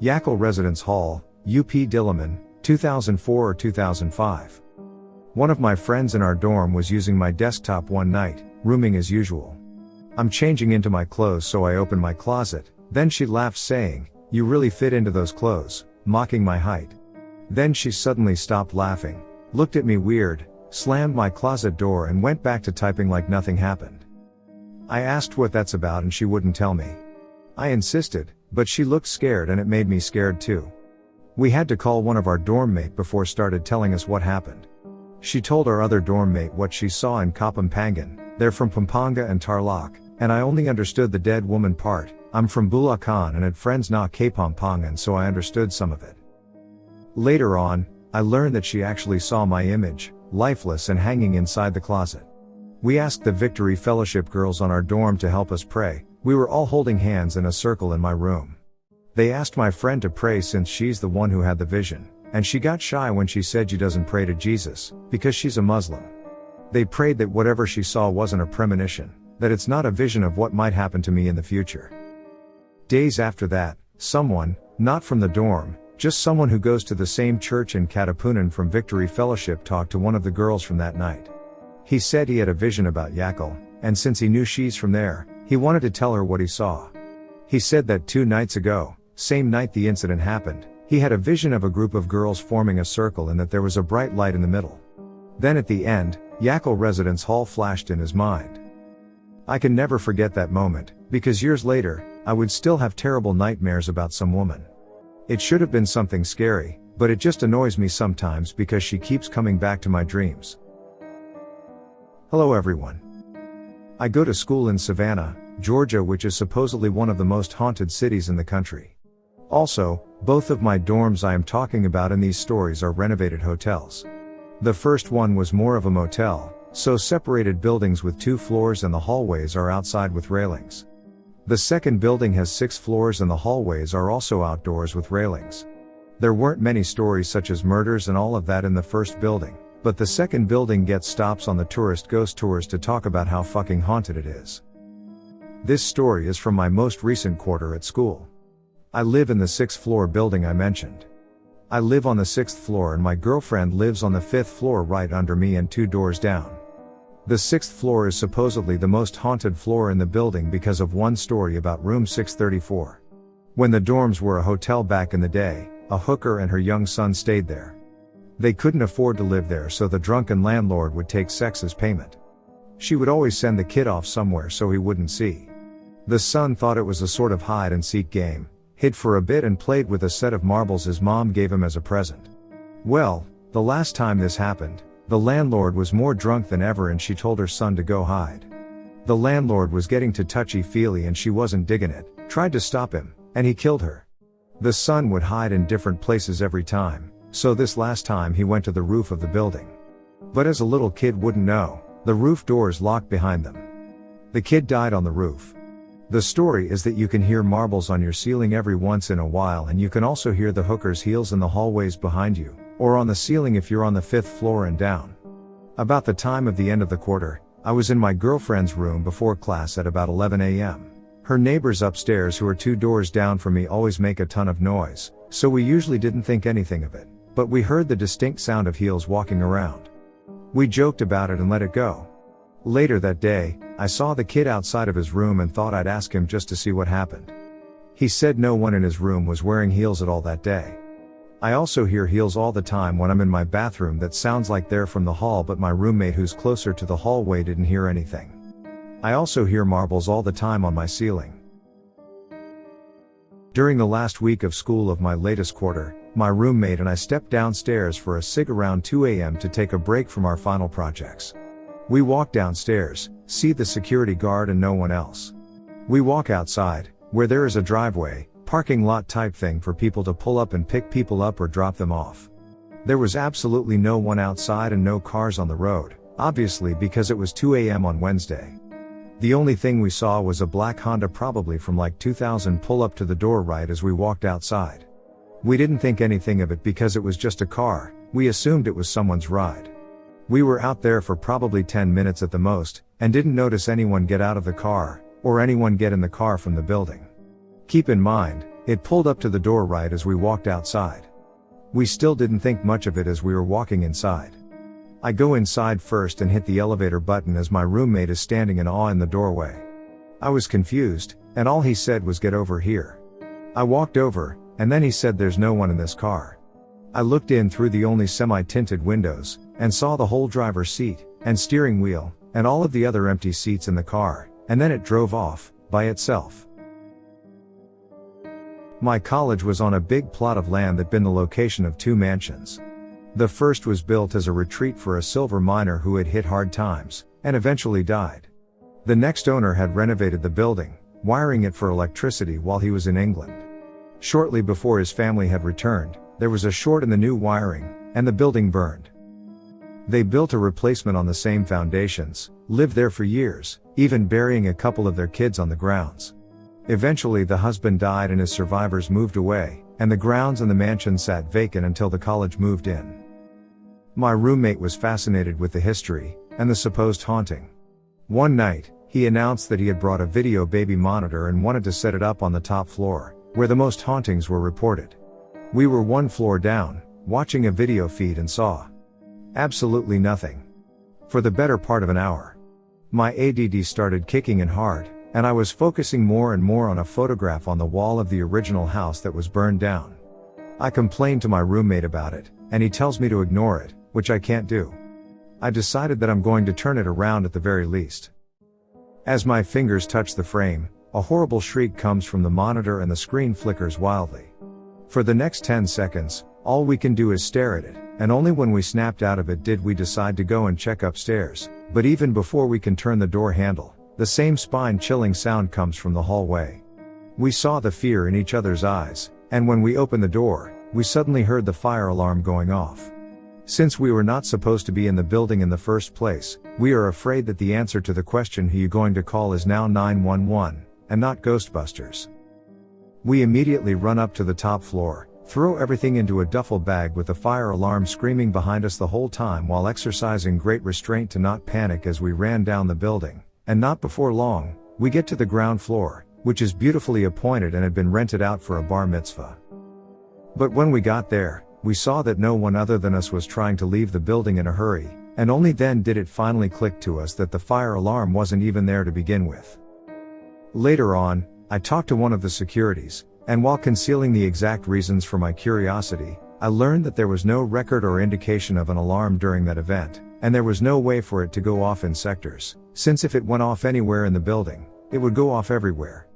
Yakel Residence Hall, UP Diliman, 2004 or 2005. One of my friends in our dorm was using my desktop one night, rooming as usual. I'm changing into my clothes, so I open my closet, then she laughed saying, "You really fit into those clothes," mocking my height. Then she suddenly stopped laughing, looked at me weird, slammed my closet door and went back to typing like nothing happened. I asked what that's about and she wouldn't tell me. I insisted, but she looked scared and it made me scared too. We had to call one of our dorm mate before started telling us what happened. She told our other dorm mate what she saw in Kapampangan. They're from Pampanga and Tarlac, and I only understood the dead woman part. I'm from Bulacan and had friends na Kapampangan, so I understood some of it. Later on, I learned that she actually saw my image, lifeless and hanging inside the closet. We asked the Victory Fellowship girls on our dorm to help us pray. We were all holding hands in a circle in my room. They asked my friend to pray since she's the one who had the vision, and she got shy when she said she doesn't pray to Jesus, because she's a Muslim. They prayed that whatever she saw wasn't a premonition, that it's not a vision of what might happen to me in the future. Days after that, someone, not from the dorm, just someone who goes to the same church in Katipunan from Victory Fellowship, talked to one of the girls from that night. He said he had a vision about Yakel, and since he knew she's from there, he wanted to tell her what he saw. He said that 2 nights ago, same night the incident happened, he had a vision of a group of girls forming a circle and that there was a bright light in the middle. Then at the end, Yakel Residence Hall flashed in his mind. I can never forget that moment, because years later, I would still have terrible nightmares about some woman. It should have been something scary, but it just annoys me sometimes because she keeps coming back to my dreams. Hello everyone. I go to school in Savannah, Georgia, which is supposedly one of the most haunted cities in the country. Also, both of my dorms I am talking about in these stories are renovated hotels. The first one was more of a motel, so separated buildings with 2 floors and the hallways are outside with railings. The second building has 6 floors and the hallways are also outdoors with railings. There weren't many stories such as murders and all of that in the first building, but the second building gets stops on the tourist ghost tours to talk about how fucking haunted it is. This story is from my most recent quarter at school. I live in the 6th floor building I mentioned. I live on the 6th floor and my girlfriend lives on the 5th floor right under me and 2 doors down. The 6th floor is supposedly the most haunted floor in the building because of one story about room 634. When the dorms were a hotel back in the day, a hooker and her young son stayed there. They couldn't afford to live there, so the drunken landlord would take sex as payment. She would always send the kid off somewhere so he wouldn't see. The son thought it was a sort of hide and seek game, hid for a bit and played with a set of marbles his mom gave him as a present. Well, the last time this happened, the landlord was more drunk than ever and she told her son to go hide. The landlord was getting too touchy-feely and she wasn't digging it, tried to stop him, and he killed her. The son would hide in different places every time, so this last time he went to the roof of the building. But as a little kid wouldn't know, the roof doors locked behind them. The kid died on the roof. The story is that you can hear marbles on your ceiling every once in a while, and you can also hear the hooker's heels in the hallways behind you, or on the ceiling if you're on the 5th floor and down. About the time of the end of the quarter, I was in my girlfriend's room before class at about 11 a.m. Her neighbors upstairs, who are 2 doors down from me, always make a ton of noise, so we usually didn't think anything of it, but we heard the distinct sound of heels walking around. We joked about it and let it go. Later that day, I saw the kid outside of his room and thought I'd ask him just to see what happened. He said no one in his room was wearing heels at all that day. I also hear heels all the time when I'm in my bathroom that sounds like they're from the hall, but my roommate who's closer to the hallway didn't hear anything. I also hear marbles all the time on my ceiling. During the last week of school of my latest quarter, my roommate and I stepped downstairs for a cig around 2 a.m. to take a break from our final projects. We walk downstairs, see the security guard and no one else. We walk outside, where there is a driveway, parking lot type thing for people to pull up and pick people up or drop them off. There was absolutely no one outside and no cars on the road, obviously because it was 2 a.m. on Wednesday. The only thing we saw was a black Honda, probably from like 2000, pull up to the door right as we walked outside. We didn't think anything of it because it was just a car, we assumed it was someone's ride. We were out there for probably 10 minutes at the most, and didn't notice anyone get out of the car, or anyone get in the car from the building. Keep in mind, It pulled up to the door right as we walked outside. We still didn't think much of it as we were walking inside. I go inside first and hit the elevator button as my roommate is standing in awe in the doorway. I was confused, and all he said was, "Get over here." I walked over, and then he said, "There's no one in this car." I looked in through the only semi-tinted windows, and saw the whole driver's seat, and steering wheel, and all of the other empty seats in the car, and then it drove off, by itself. My college was on a big plot of land that'd been the location of 2 mansions. The first was built as a retreat for a silver miner who had hit hard times, and eventually died. The next owner had renovated the building, wiring it for electricity while he was in England. Shortly before his family had returned, there was a short in the new wiring, and the building burned. They built a replacement on the same foundations, lived there for years, even burying a couple of their kids on the grounds. Eventually the husband died and his survivors moved away, and the grounds and the mansion sat vacant until the college moved in. My roommate was fascinated with the history, and the supposed haunting. One night, he announced that he had brought a video baby monitor and wanted to set it up on the top floor, where the most hauntings were reported. We were 1 floor down, watching a video feed and saw absolutely nothing. For the better part of an hour. My ADD started kicking in hard, and I was focusing more and more on a photograph on the wall of the original house that was burned down. I complained to my roommate about it, and he tells me to ignore it, which I can't do. I decided that I'm going to turn it around at the very least. As my fingers touch the frame, a horrible shriek comes from the monitor and the screen flickers wildly. For the next 10 seconds, all we can do is stare at it, and only when we snapped out of it did we decide to go and check upstairs, but even before we can turn the door handle, the same spine-chilling sound comes from the hallway. We saw the fear in each other's eyes, and when we opened the door, we suddenly heard the fire alarm going off. Since we were not supposed to be in the building in the first place, we are afraid that the answer to the question "who you going to call" is now 911, and not Ghostbusters. We immediately run up to the top floor, throw everything into a duffel bag with the fire alarm screaming behind us the whole time while exercising great restraint to not panic as we ran down the building, and not before long, we get to the ground floor, which is beautifully appointed and had been rented out for a bar mitzvah. But when we got there, we saw that no one other than us was trying to leave the building in a hurry, and only then did it finally click to us that the fire alarm wasn't even there to begin with. Later on, I talked to one of the securities, and while concealing the exact reasons for my curiosity, I learned that there was no record or indication of an alarm during that event, and there was no way for it to go off in sectors, since if it went off anywhere in the building, it would go off everywhere.